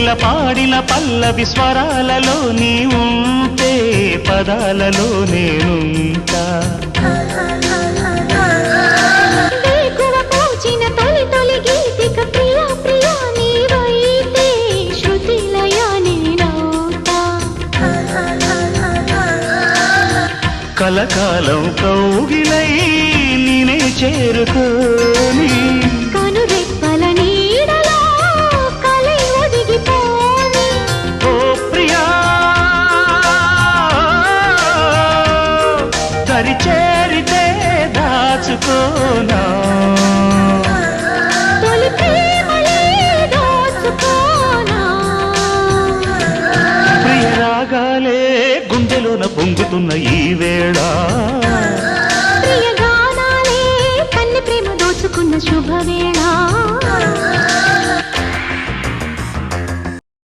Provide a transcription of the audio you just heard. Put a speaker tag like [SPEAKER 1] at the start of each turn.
[SPEAKER 1] పాడిన పల్లవి స్వరాలలో నీ ఉంటే పదాలలో నేనుంటా కలకాలం కౌగిలై నేనే చేరుకోని
[SPEAKER 2] కనురెప్పల నీడలో కలై ఒదిగిపోని
[SPEAKER 1] ఓ ప్రియా దరి చేరితే దాచుకోనా
[SPEAKER 2] తొలి ప్రేమలే దోచుకోనా
[SPEAKER 1] ప్రియ రాగాలే గుండెలోన పొంగుతున్న ఈ వేళ
[SPEAKER 2] ప్రియ గానాలే కన్నె ప్రేమ దోచుకున్న శుభవేళ